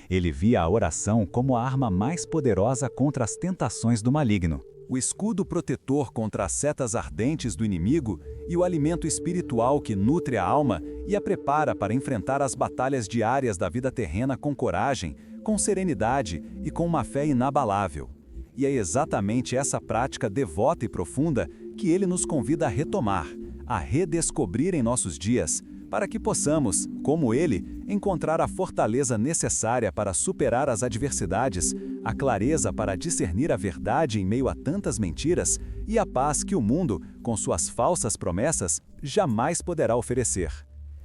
Ele via a oração como a arma mais poderosa contra as tentações do maligno, o escudo protetor contra as setas ardentes do inimigo e o alimento espiritual que nutre a alma e a prepara para enfrentar as batalhas diárias da vida terrena com coragem, com serenidade e com uma fé inabalável. E é exatamente essa prática devota e profunda que ele nos convida a retomar, a redescobrir em nossos dias, para que possamos, como ele, encontrar a fortaleza necessária para superar as adversidades, a clareza para discernir a verdade em meio a tantas mentiras e a paz que o mundo, com suas falsas promessas, jamais poderá oferecer.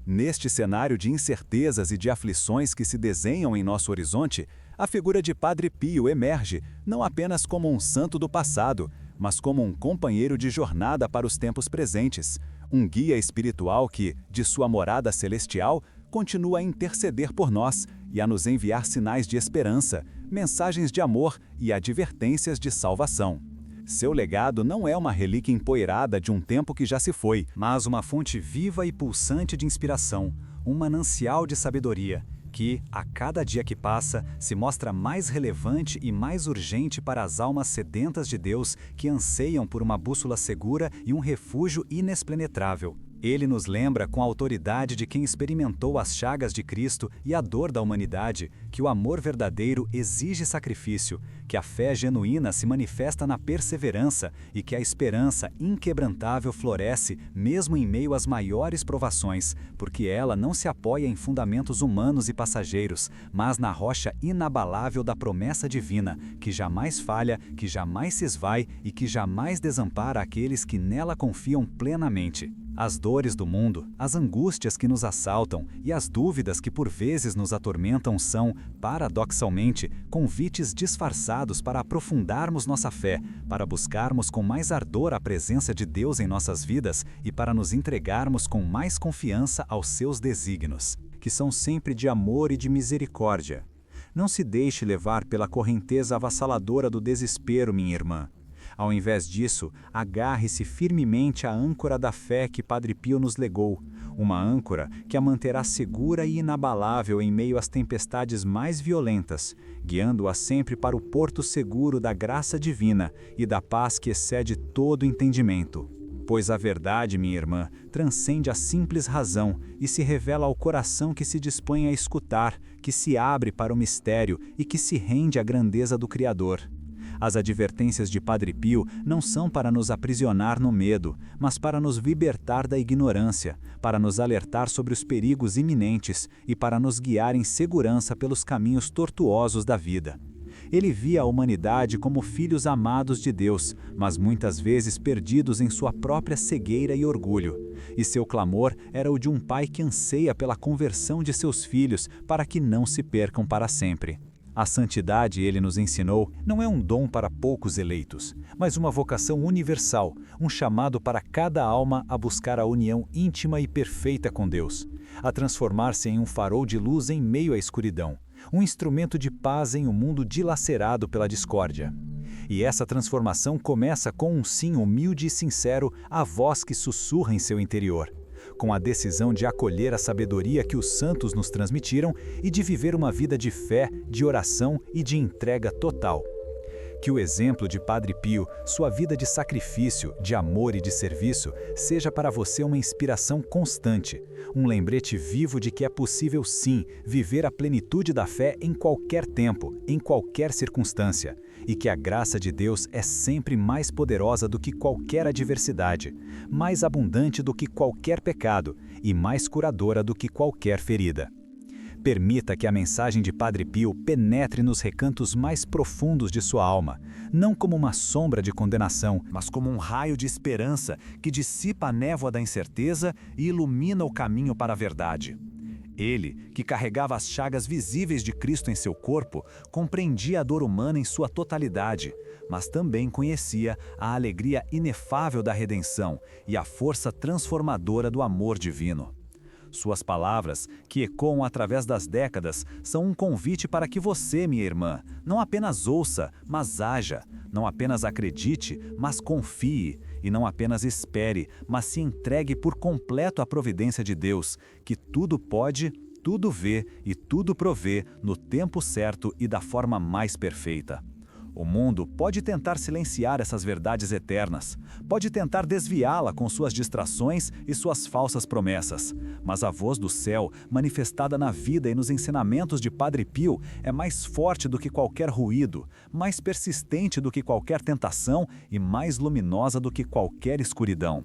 Neste cenário de incertezas e de aflições que se desenham em nosso horizonte, a figura de Padre Pio emerge não apenas como um santo do passado, mas como um companheiro de jornada para os tempos presentes, um guia espiritual que, de sua morada celestial, continua a interceder por nós e a nos enviar sinais de esperança, mensagens de amor e advertências de salvação. Seu legado não é uma relíquia empoeirada de um tempo que já se foi, mas uma fonte viva e pulsante de inspiração, um manancial de sabedoria, que, a cada dia que passa, se mostra mais relevante e mais urgente para as almas sedentas de Deus que anseiam por uma bússola segura e um refúgio inexpenetrável. Ele nos lembra com a autoridade de quem experimentou as chagas de Cristo e a dor da humanidade, que o amor verdadeiro exige sacrifício, que a fé genuína se manifesta na perseverança e que a esperança inquebrantável floresce mesmo em meio às maiores provações, porque ela não se apoia em fundamentos humanos e passageiros, mas na rocha inabalável da promessa divina, que jamais falha, que jamais se esvai e que jamais desampara aqueles que nela confiam plenamente. As dores do mundo, as angústias que nos assaltam e as dúvidas que por vezes nos atormentam são, paradoxalmente, convites disfarçados para aprofundarmos nossa fé, para buscarmos com mais ardor a presença de Deus em nossas vidas e para nos entregarmos com mais confiança aos seus desígnios, que são sempre de amor e de misericórdia. Não se deixe levar pela correnteza avassaladora do desespero, minha irmã. Ao invés disso, agarre-se firmemente à âncora da fé que Padre Pio nos legou, uma âncora que a manterá segura e inabalável em meio às tempestades mais violentas, guiando-a sempre para o porto seguro da graça divina e da paz que excede todo entendimento. Pois a verdade, minha irmã, transcende a simples razão e se revela ao coração que se dispõe a escutar, que se abre para o mistério e que se rende à grandeza do Criador. As advertências de Padre Pio não são para nos aprisionar no medo, mas para nos libertar da ignorância, para nos alertar sobre os perigos iminentes e para nos guiar em segurança pelos caminhos tortuosos da vida. Ele via a humanidade como filhos amados de Deus, mas muitas vezes perdidos em sua própria cegueira e orgulho. E seu clamor era o de um pai que anseia pela conversão de seus filhos para que não se percam para sempre. A santidade, ele nos ensinou, não é um dom para poucos eleitos, mas uma vocação universal, um chamado para cada alma a buscar a união íntima e perfeita com Deus, a transformar-se em um farol de luz em meio à escuridão, um instrumento de paz em um mundo dilacerado pela discórdia. E essa transformação começa com um sim humilde e sincero à voz que sussurra em seu interior, com a decisão de acolher a sabedoria que os santos nos transmitiram e de viver uma vida de fé, de oração e de entrega total. Que o exemplo de Padre Pio, sua vida de sacrifício, de amor e de serviço, seja para você uma inspiração constante, um lembrete vivo de que é possível sim viver a plenitude da fé em qualquer tempo, em qualquer circunstância, e que a graça de Deus é sempre mais poderosa do que qualquer adversidade, mais abundante do que qualquer pecado e mais curadora do que qualquer ferida. Permita que a mensagem de Padre Pio penetre nos recantos mais profundos de sua alma, não como uma sombra de condenação, mas como um raio de esperança que dissipa a névoa da incerteza e ilumina o caminho para a verdade. Ele, que carregava as chagas visíveis de Cristo em seu corpo, compreendia a dor humana em sua totalidade, mas também conhecia a alegria inefável da redenção e a força transformadora do amor divino. Suas palavras, que ecoam através das décadas, são um convite para que você, minha irmã, não apenas ouça, mas haja, não apenas acredite, mas confie, e não apenas espere, mas se entregue por completo à providência de Deus, que tudo pode, tudo vê e tudo provê no tempo certo e da forma mais perfeita. O mundo pode tentar silenciar essas verdades eternas, pode tentar desviá-la com suas distrações e suas falsas promessas, mas a voz do céu, manifestada na vida e nos ensinamentos de Padre Pio, é mais forte do que qualquer ruído, mais persistente do que qualquer tentação e mais luminosa do que qualquer escuridão.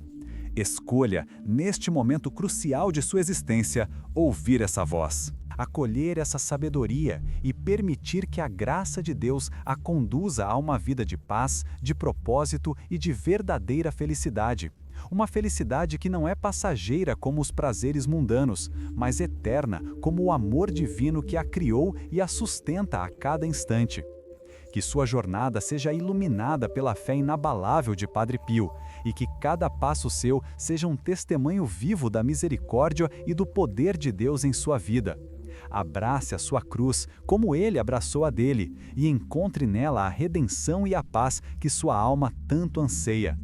Escolha, neste momento crucial de sua existência, ouvir essa voz, acolher essa sabedoria e permitir que a graça de Deus a conduza a uma vida de paz, de propósito e de verdadeira felicidade. Uma felicidade que não é passageira como os prazeres mundanos, mas eterna como o amor divino que a criou e a sustenta a cada instante. Que sua jornada seja iluminada pela fé inabalável de Padre Pio e que cada passo seu seja um testemunho vivo da misericórdia e do poder de Deus em sua vida. Abrace a sua cruz como ele abraçou a dele e encontre nela a redenção e a paz que sua alma tanto anseia.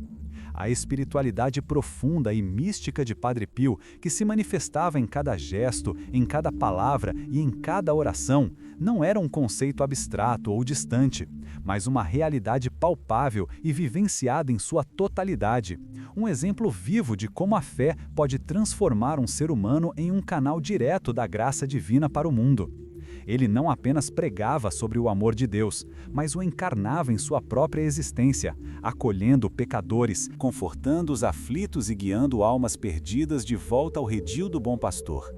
A espiritualidade profunda e mística de Padre Pio, que se manifestava em cada gesto, em cada palavra e em cada oração, não era um conceito abstrato ou distante, mas uma realidade palpável e vivenciada em sua totalidade. Um exemplo vivo de como a fé pode transformar um ser humano em um canal direto da graça divina para o mundo. Ele não apenas pregava sobre o amor de Deus, mas o encarnava em sua própria existência, acolhendo pecadores, confortando os aflitos e guiando almas perdidas de volta ao redil do bom pastor.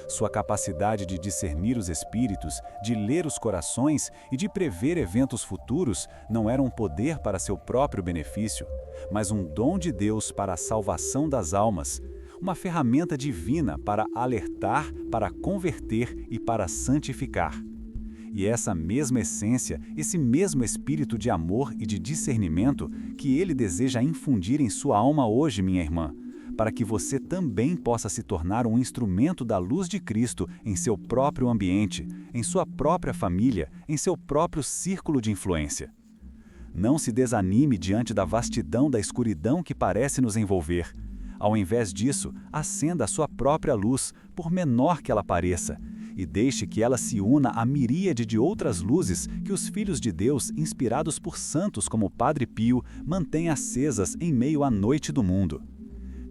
Sua capacidade de discernir os espíritos, de ler os corações e de prever eventos futuros não era um poder para seu próprio benefício, mas um dom de Deus para a salvação das almas, uma ferramenta divina para alertar, para converter e para santificar. E essa mesma essência, esse mesmo espírito de amor e de discernimento que ele deseja infundir em sua alma hoje, minha irmã, para que você também possa se tornar um instrumento da luz de Cristo em seu próprio ambiente, em sua própria família, em seu próprio círculo de influência. Não se desanime diante da vastidão da escuridão que parece nos envolver. Ao invés disso, acenda a sua própria luz, por menor que ela pareça, e deixe que ela se una à miríade de outras luzes que os filhos de Deus, inspirados por santos como Padre Pio, mantêm acesas em meio à noite do mundo.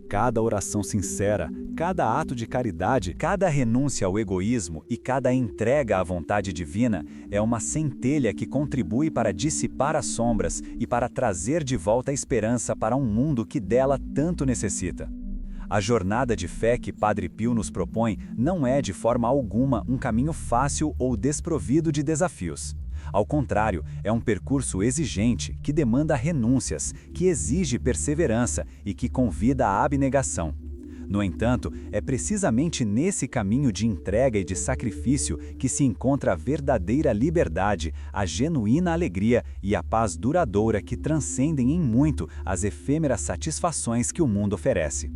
Cada oração sincera, cada ato de caridade, cada renúncia ao egoísmo e cada entrega à vontade divina é uma centelha que contribui para dissipar as sombras e para trazer de volta a esperança para um mundo que dela tanto necessita. A jornada de fé que Padre Pio nos propõe não é de forma alguma um caminho fácil ou desprovido de desafios. Ao contrário, é um percurso exigente que demanda renúncias, que exige perseverança e que convida à abnegação. No entanto, é precisamente nesse caminho de entrega e de sacrifício que se encontra a verdadeira liberdade, a genuína alegria e a paz duradoura que transcendem em muito as efêmeras satisfações que o mundo oferece.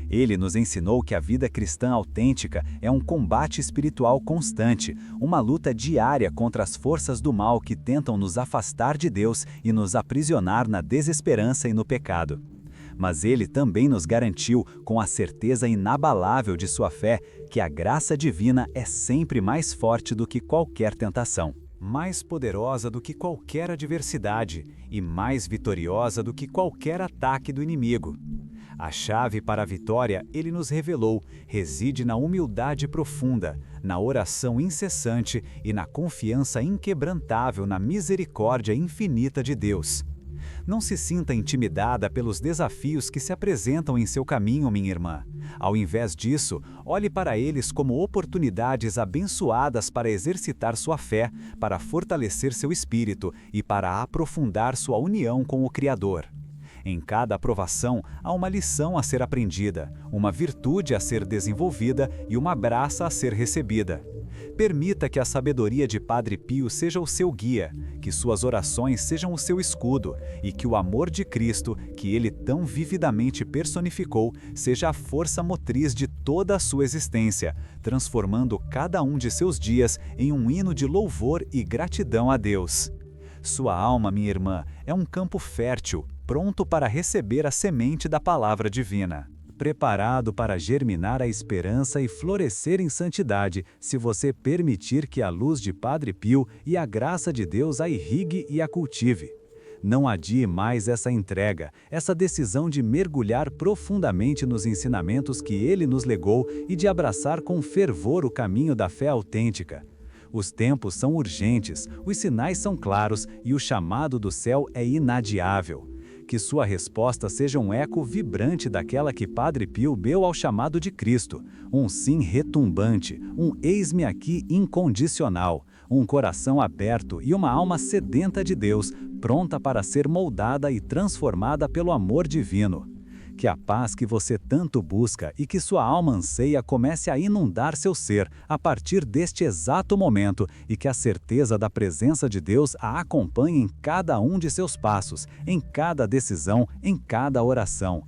Ele nos ensinou que a vida cristã autêntica é um combate espiritual constante, uma luta diária contra as forças do mal que tentam nos afastar de Deus e nos aprisionar na desesperança e no pecado. Mas ele também nos garantiu, com a certeza inabalável de sua fé, que a graça divina é sempre mais forte do que qualquer tentação, mais poderosa do que qualquer adversidade e mais vitoriosa do que qualquer ataque do inimigo. A chave para a vitória, ele nos revelou, reside na humildade profunda, na oração incessante e na confiança inquebrantável na misericórdia infinita de Deus. Não se sinta intimidada pelos desafios que se apresentam em seu caminho, minha irmã. Ao invés disso, olhe para eles como oportunidades abençoadas para exercitar sua fé, para fortalecer seu espírito e para aprofundar sua união com o Criador. Em cada aprovação, há uma lição a ser aprendida, uma virtude a ser desenvolvida e uma graça a ser recebida. Permita que a sabedoria de Padre Pio seja o seu guia, que suas orações sejam o seu escudo e que o amor de Cristo, que ele tão vividamente personificou, seja a força motriz de toda a sua existência, transformando cada um de seus dias em um hino de louvor e gratidão a Deus. Sua alma, minha irmã, é um campo fértil, pronto para receber a semente da palavra divina, preparado para germinar a esperança e florescer em santidade, se você permitir que a luz de Padre Pio e a graça de Deus a irrigue e a cultive. Não adie mais essa entrega, essa decisão de mergulhar profundamente nos ensinamentos que ele nos legou e de abraçar com fervor o caminho da fé autêntica. Os tempos são urgentes, os sinais são claros e o chamado do céu é inadiável. Que sua resposta seja um eco vibrante daquela que Padre Pio deu ao chamado de Cristo, um sim retumbante, um eis-me aqui incondicional, um coração aberto e uma alma sedenta de Deus, pronta para ser moldada e transformada pelo amor divino. Que a paz que você tanto busca e que sua alma anseia comece a inundar seu ser a partir deste exato momento e que a certeza da presença de Deus a acompanhe em cada um de seus passos, em cada decisão, em cada oração.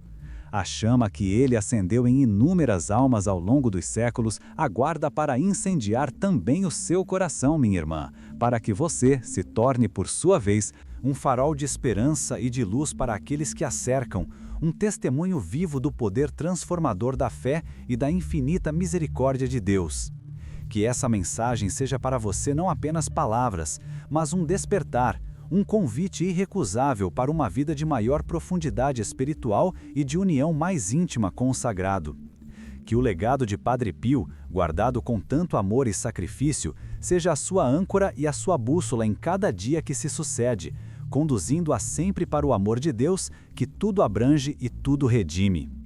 A chama que ele acendeu em inúmeras almas ao longo dos séculos aguarda para incendiar também o seu coração, minha irmã, para que você se torne, por sua vez, um farol de esperança e de luz para aqueles que a cercam, um testemunho vivo do poder transformador da fé e da infinita misericórdia de Deus. Que essa mensagem seja para você não apenas palavras, mas um despertar, um convite irrecusável para uma vida de maior profundidade espiritual e de união mais íntima com o sagrado. Que o legado de Padre Pio, guardado com tanto amor e sacrifício, seja a sua âncora e a sua bússola em cada dia que se sucede, conduzindo-a sempre para o amor de Deus, que tudo abrange e tudo redime.